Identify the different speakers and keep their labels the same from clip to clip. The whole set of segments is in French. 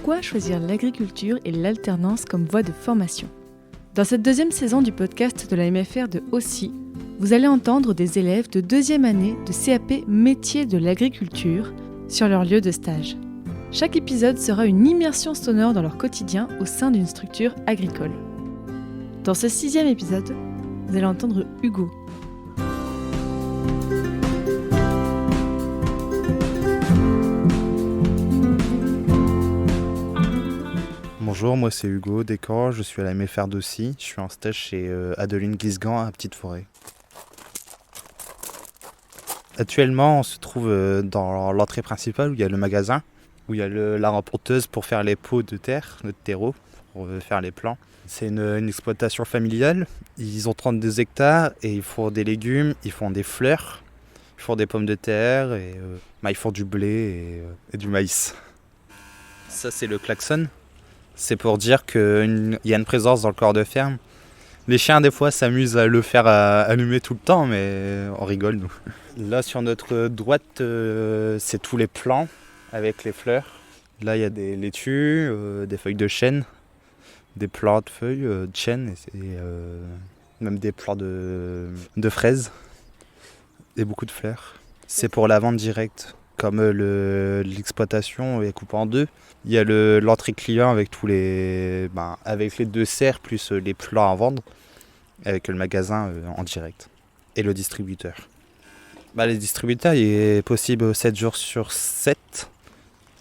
Speaker 1: Pourquoi choisir l'agriculture et l'alternance comme voie de formation ? Dans cette deuxième saison du podcast de la MFR de Aussy, vous allez entendre des élèves de deuxième année de CAP métier de l'agriculture sur leur lieu de stage. Chaque épisode sera une immersion sonore dans leur quotidien au sein d'une structure agricole. Dans ce 6e épisode, vous allez entendre Hugo.
Speaker 2: Bonjour, moi c'est Hugo Descamps, je suis à la MFR d'Aussy, je suis en stage chez Adeline Guisgand à Petite Forêt. Actuellement, on se trouve dans l'entrée principale où il y a le magasin, où il y a la remporteuse pour faire les pots de terre, notre terreau, pour faire les plants. C'est une exploitation familiale, ils ont 32 hectares et ils font des légumes, ils font des fleurs, ils font des pommes de terre et ils font du blé et du maïs. Ça c'est le klaxon. C'est pour dire qu'il y a une présence dans le corps de ferme. Les chiens, des fois, s'amusent à le faire allumer tout le temps, mais on rigole, nous. Là, sur notre droite, c'est tous les plants avec les fleurs. Là, il y a des laitues, des feuilles de chêne, des plants de feuilles de chêne, et même des plants de fraises, et beaucoup de fleurs. C'est pour la vente directe. Comme l'exploitation est coupée en deux, il y a l'entrée client avec avec les deux serres plus les plats à vendre, avec le magasin en direct et le distributeur. Les distributeurs, il est possible 7 jours sur 7,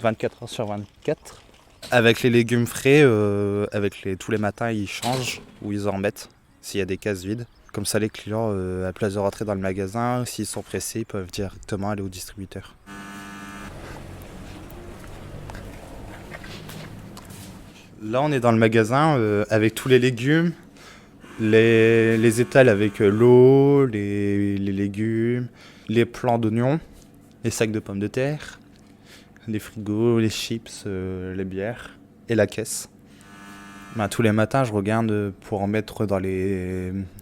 Speaker 2: 24 heures sur 24. Avec les légumes frais, tous les matins, ils changent ou ils en mettent s'il y a des cases vides. Comme ça, les clients, à place de rentrer dans le magasin, s'ils sont pressés, ils peuvent directement aller au distributeur. Là, on est dans le magasin avec tous les légumes, les étals avec l'eau, les légumes, les plants d'oignons, les sacs de pommes de terre, les frigos, les chips, les bières et la caisse. Tous les matins, je regarde pour en mettre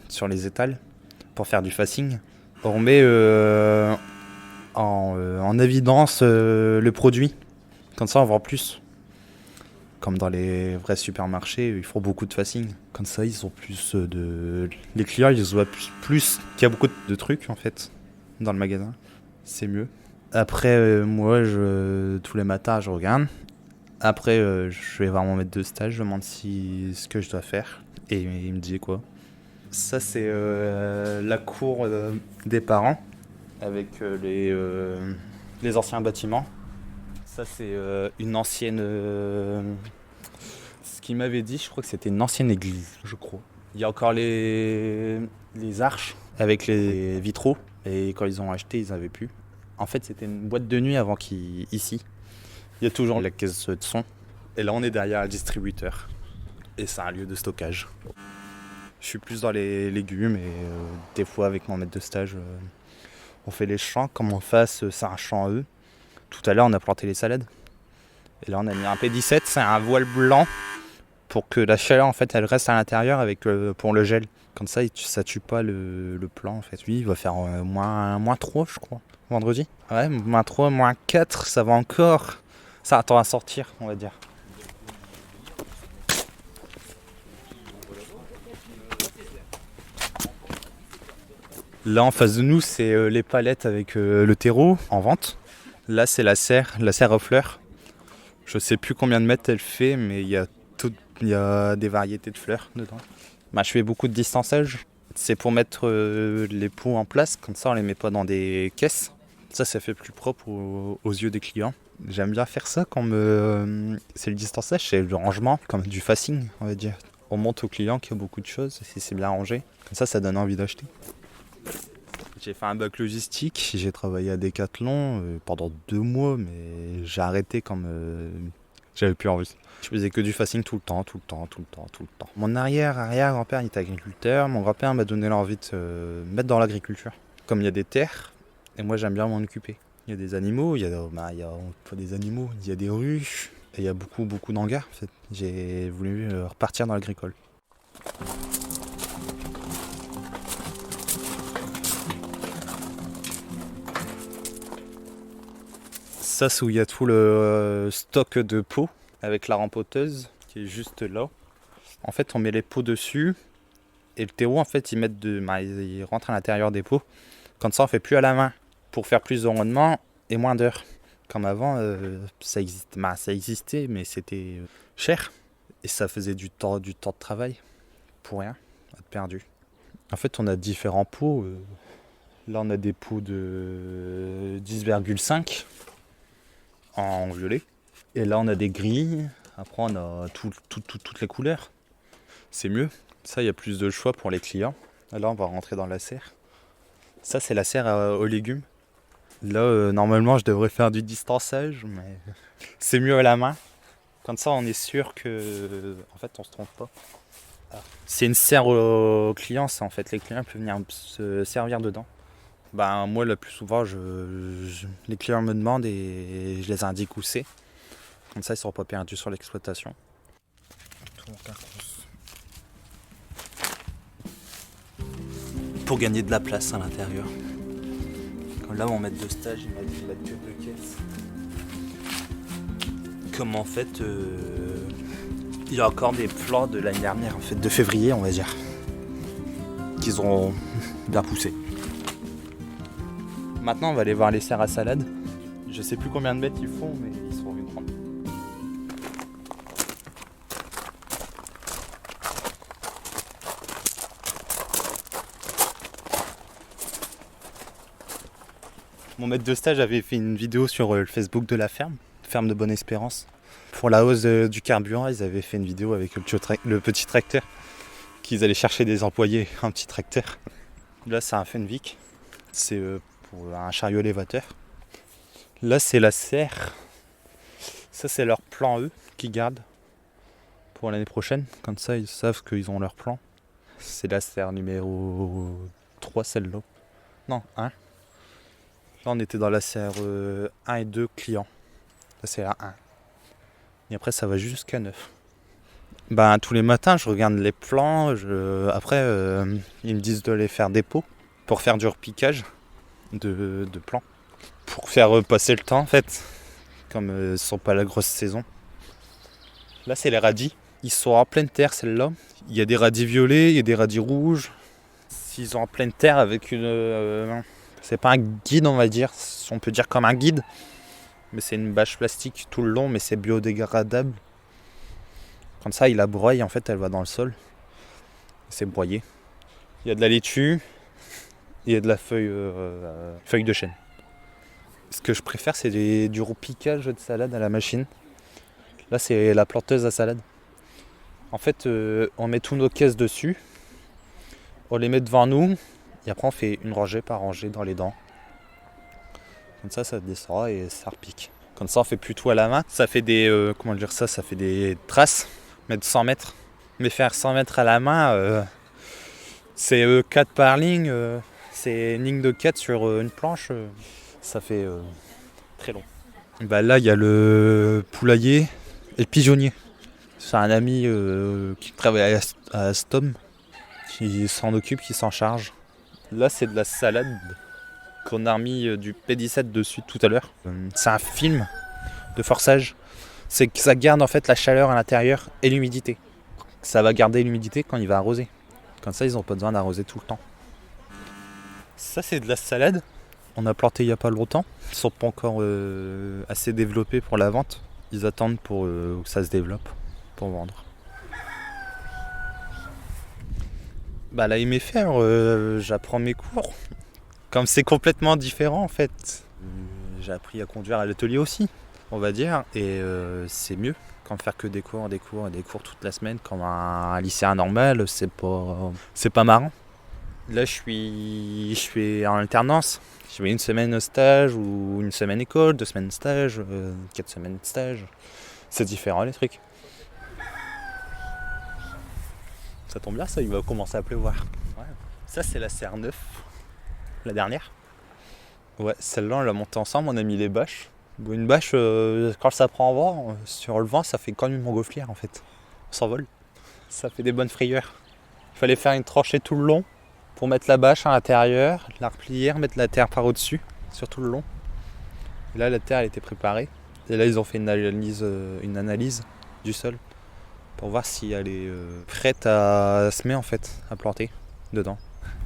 Speaker 2: sur les étals pour faire du facing. On met en évidence le produit, comme ça on vend plus. Comme dans les vrais supermarchés, ils font beaucoup de facing. Comme ça, ils ont plus les clients, ils voient plus qu'il y a beaucoup de trucs, en fait, dans le magasin. C'est mieux. Après, moi, tous les matins, je regarde. Après, je vais voir mon maître de stage, je demande ce que je dois faire. Et il me dit quoi. Ça, c'est la cour des parents, avec les anciens bâtiments. Ça, c'est une ancienne... ce qu'il m'avait dit, je crois que c'était une ancienne église, je crois. Il y a encore les arches avec les vitraux. Et quand ils ont acheté, ils n'avaient plus. En fait, c'était une boîte de nuit avant ici. Il y a toujours la caisse de son. Et là, on est derrière le distributeur. Et c'est un lieu de stockage. Je suis plus dans les légumes et des fois, avec mon maître de stage, on fait les champs. Comme en face, c'est un champ à eux. Tout à l'heure, on a planté les salades. Et là, on a mis un P17, c'est un voile blanc pour que la chaleur, en fait, elle reste à l'intérieur pour le gel. Comme ça, ça tue pas le plant, en fait. Lui, il va faire moins 3, je crois, vendredi. Ouais, moins 3, moins 4, ça va encore. Ça attend à sortir, on va dire. Là, en face de nous, c'est les palettes avec le terreau en vente. Là, c'est la serre aux fleurs. Je sais plus combien de mètres elle fait, mais il y a des variétés de fleurs dedans. Je fais beaucoup de distançage. C'est pour mettre les pots en place, comme ça on les met pas dans des caisses. Ça fait plus propre aux yeux des clients. J'aime bien faire ça c'est le distançage, c'est le rangement, comme du facing, on va dire. On montre au client qu'il y a beaucoup de choses, si c'est bien rangé. Comme ça donne envie d'acheter. J'ai fait un bac logistique, j'ai travaillé à Decathlon pendant 2 mois, mais j'ai arrêté comme j'avais plus envie. Je faisais que du facing tout le temps. Mon arrière-grand-père il était agriculteur, mon grand-père m'a donné l'envie de se mettre dans l'agriculture. Comme il y a des terres, et moi j'aime bien m'en occuper. Il y a des animaux, il y a des ruches, et il y a beaucoup d'hangars. En fait. J'ai voulu repartir dans l'agricole. Ça, c'est où il y a tout le stock de pots avec la rempoteuse qui est juste là. En fait, on met les pots dessus et le terreau, en fait, ils rentrent à l'intérieur des pots. Comme ça, on fait plus à la main pour faire plus de rendement et moins d'heures. Comme avant, ça existait, mais c'était cher et ça faisait du temps de travail pour rien, à être perdu. En fait, on a différents pots. Là, on a des pots de 10,5 en violet. Et là, on a des gris. Après, on a toutes les couleurs. C'est mieux. Ça, il y a plus de choix pour les clients. Là, on va rentrer dans la serre. Ça, c'est la serre aux légumes. Là, normalement, je devrais faire du distançage, mais c'est mieux à la main. Comme ça, on est sûr que, en fait, on se trompe pas. C'est une serre aux clients, ça, en fait. Les clients peuvent venir se servir dedans. Moi, le plus souvent, les clients me demandent et je les indique où c'est. Comme ça, ils ne seront pas perdus sur l'exploitation. Pour gagner de la place à l'intérieur. Comme là, mon maître de stage, il m'a dit de mettre que 2 caisses. Comme en fait, il y a encore des plants de l'année dernière, en fait, de février, on va dire, qu'ils ont bien poussé. Maintenant, on va aller voir les serres à salade. Je sais plus combien de mètres ils font, mais ils sont grands. Mon maître de stage avait fait une vidéo sur le Facebook de la ferme de Bonne-Espérance. Pour la hausse du carburant, ils avaient fait une vidéo avec le petit tracteur qu'ils allaient chercher des employés, un petit tracteur. Là, c'est un Fenwick. C'est pour un chariot élévateur. Là, c'est la serre. Ça, c'est leur plan, eux, qu'ils gardent pour l'année prochaine. Comme ça, ils savent qu'ils ont leur plan. C'est la serre numéro 3, celle-là. Non, 1. Là, on était dans la serre 1 et 2 clients. Là, c'est la 1. Et après, ça va jusqu'à 9. Tous les matins, je regarde les plans. Après, ils me disent de les faire des pots pour faire du repiquage de plants. Pour faire passer le temps, en fait. Comme ce ne sont pas la grosse saison. Là, c'est les radis. Ils sont en pleine terre, celle-là. Il y a des radis violets, il y a des radis rouges. S'ils sont en pleine terre avec une... c'est pas un guide, on va dire. On peut dire comme un guide. Mais c'est une bâche plastique tout le long, mais c'est biodégradable. Comme ça, il la broye, en fait, elle va dans le sol. C'est broyé. Il y a de la laitue. Et il y a de la feuille de chêne. Ce que je préfère, c'est du repiquage de salade à la machine. Là, c'est la planteuse à salade. En fait, on met tous nos caisses dessus. On les met devant nous. Et après, on fait une rangée par rangée dans les dents. Comme ça descend et ça repique. Comme ça, on fait plus tout à la main. Ça fait des... ça fait des traces. Mais de 100 mètres. Mais faire 100 mètres à la main, c'est 4 par ligne. C'est une ligne de 4 sur une planche. Ça fait très long. Là, il y a le poulailler et le pigeonnier. C'est un ami qui travaille à Stom, qui s'en occupe, qui s'en charge. Là, c'est de la salade qu'on a remis du P17 dessus tout à l'heure. C'est un film de forçage. C'est que ça garde en fait la chaleur à l'intérieur et l'humidité. Ça va garder l'humidité quand il va arroser. Comme ça, ils n'ont pas besoin d'arroser tout le temps. Ça, c'est de la salade. On a planté il n'y a pas longtemps. Ils ne sont pas encore assez développés pour la vente. Ils attendent pour que ça se développe pour vendre. La MFR, j'apprends mes cours. Comme c'est complètement différent en fait. J'ai appris à conduire à l'atelier aussi, on va dire. Et c'est mieux qu'en faire que des cours toute la semaine. Comme un lycéen normal, c'est pas marrant. Là, je suis en alternance. Je fais une semaine au stage ou une semaine école, 2 semaines de stage, 4 semaines de stage. C'est différent les trucs. Ça tombe bien, ça, il va commencer à pleuvoir. Ouais. Ça, c'est la serre 9, la dernière. Ouais, celle-là, on l'a montée ensemble, on a mis les bâches. Une bâche, quand ça prend vent, sur le vent, ça fait comme une montgolfière en fait. On s'envole. Ça fait des bonnes frayeurs. Il fallait faire une tranchée tout le long pour mettre la bâche à l'intérieur, la replier, mettre la terre par au-dessus, sur tout le long. Et là, la terre elle était préparée. Et là, ils ont fait une analyse du sol pour voir si elle est prête à semer en fait, à planter dedans.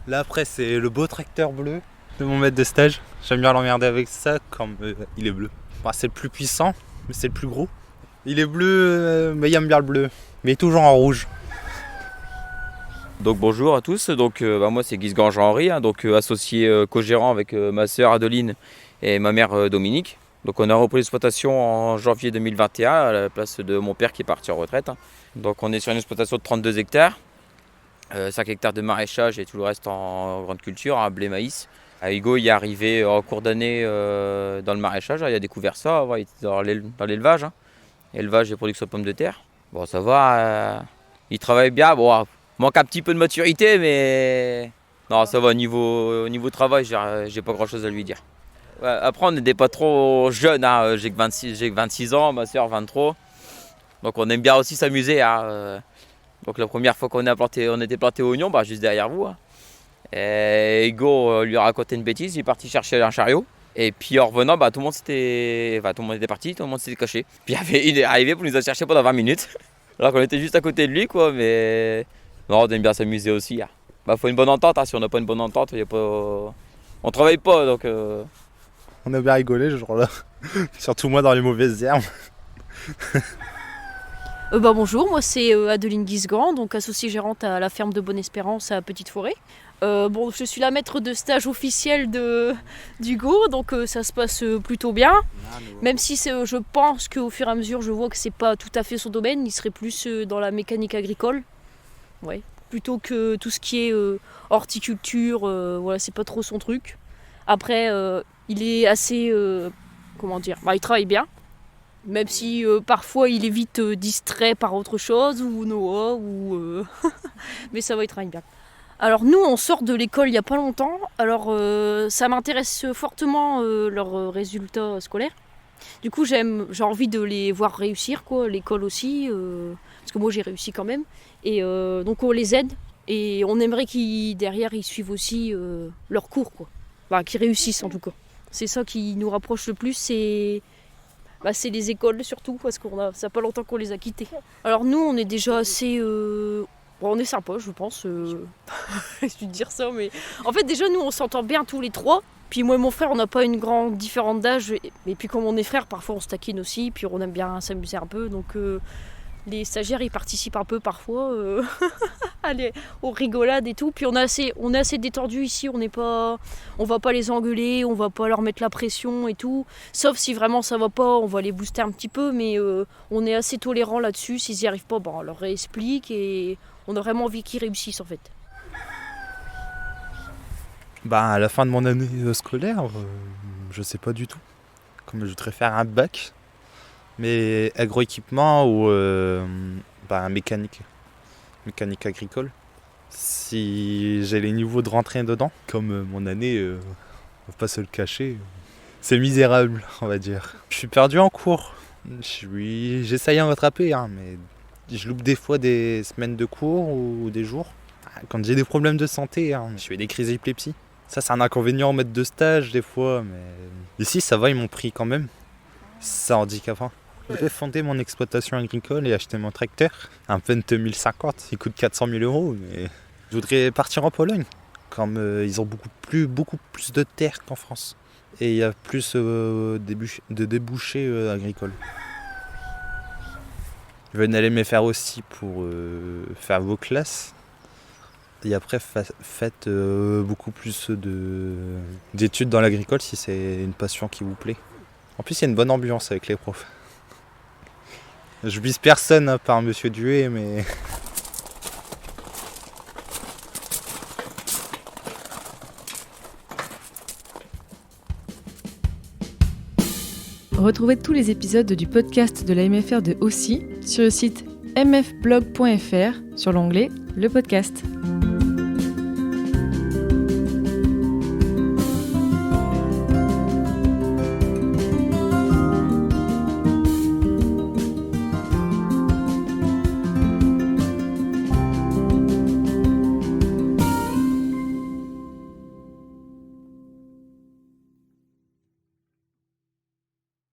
Speaker 2: Là après c'est le beau tracteur bleu de mon maître de stage. J'aime bien l'emmerder avec ça comme il est bleu. Enfin, c'est le plus puissant, mais c'est le plus gros. Il est bleu, mais il aime bien le bleu, mais il est toujours en rouge.
Speaker 3: Donc bonjour à tous, donc moi c'est Guisgran Jean-Henri, associé co-gérant avec ma sœur Adeline et ma mère Dominique. Donc on a repris l'exploitation en janvier 2021 à la place de mon père qui est parti en retraite. Donc on est sur une exploitation de 32 hectares, 5 hectares de maraîchage et tout le reste en grande culture, blé, maïs. Hugo il est arrivé en cours d'année dans le maraîchage, il a découvert ça, il était dans l'élevage, élevage et production de pommes de terre. Bon ça va, il travaille bien, bon, manque un petit peu de maturité mais non ça va, au niveau travail j'ai pas grand chose à lui dire. Ouais, après on n'était pas trop jeunes, j'ai que 26 ans, ma soeur 23, donc on aime bien aussi s'amuser. Donc la première fois on était planté oignons, juste derrière vous. Et Hugo lui a raconté une bêtise, il est parti chercher un chariot. Et puis en revenant, tout le monde était parti, tout le monde s'était caché. Puis il est arrivé pour nous a cherché pendant 20 minutes. Alors qu'on était juste à côté de lui, quoi, mais non, on aime bien s'amuser aussi. Faut une bonne entente, si on n'a pas une bonne entente, on travaille pas. Donc
Speaker 2: on a bien rigolé ce jour-là, surtout moi dans les mauvaises herbes.
Speaker 4: Bonjour, moi c'est Adeline Guisgran, donc associée gérante à la ferme de Bonne-Espérance à Petite Forêt. Je suis la maître de stage officielle d'Hugo, donc ça se passe plutôt bien. Même si je pense qu'au fur et à mesure, je vois que c'est pas tout à fait son domaine, il serait plus dans la mécanique agricole. Ouais. Plutôt que tout ce qui est horticulture, c'est pas trop son truc. Après, il est assez, il travaille bien. Même si parfois il est vite distrait par autre chose, ou Noah, mais ça va, il travaille bien. Alors nous, on sort de l'école il n'y a pas longtemps, alors ça m'intéresse fortement leurs résultats scolaires. Du coup, j'ai envie de les voir réussir, l'école aussi, parce que moi j'ai réussi quand même. Et donc on les aide, et on aimerait derrière ils suivent aussi leurs cours, qu'ils réussissent en tout cas. C'est ça qui nous rapproche le plus, c'est les écoles surtout, parce ça fait pas longtemps qu'on les a quittés. Alors nous, on est déjà assez... on est sympa, je pense. Je vais dire ça, mais... En fait, déjà, nous, on s'entend bien tous les trois. Puis moi et mon frère, on n'a pas une grande différence d'âge. Et puis comme on est frères, parfois on se taquine aussi. Puis on aime bien s'amuser un peu. Donc les stagiaires, ils participent un peu parfois aux rigolades et tout. Puis on est assez détendus ici. On va pas les engueuler, on va pas leur mettre la pression et tout. Sauf si vraiment ça va pas, on va les booster un petit peu. Mais on est assez tolérants là-dessus. S'ils y arrivent pas, on leur réexplique. Et on a vraiment envie qu'ils réussissent en fait.
Speaker 2: À la fin de mon année scolaire, je sais pas du tout. Comme je voudrais faire un bac, mais agroéquipement ou mécanique agricole. Si j'ai les niveaux de rentrée dedans, comme mon année, on va pas se le cacher, c'est misérable, on va dire. Je suis perdu en cours. J'essaye à me rattraper, mais je loupe des fois des semaines de cours ou des jours. Quand j'ai des problèmes de santé, je fais des crises d'épilepsie. Ça, c'est un inconvénient en maître de stage des fois, mais ici, ça va, ils m'ont pris quand même. C'est handicapant. Je voudrais fonder mon exploitation agricole et acheter mon tracteur. Un Pente 1050, il coûte 400 000 €, mais je voudrais partir en Pologne, comme ils ont beaucoup plus de terres qu'en France. Et il y a plus de débouchés agricoles. Je vais aller me faire aussi pour faire vos classes. Et après, faites beaucoup plus d'études dans l'agricole si c'est une passion qui vous plaît. En plus, il y a une bonne ambiance avec les profs. Je vise personne à part Monsieur Duet, mais...
Speaker 1: Retrouvez tous les épisodes du podcast de la MFR de Aussi sur le site mfblog.fr sur l'onglet Le podcast.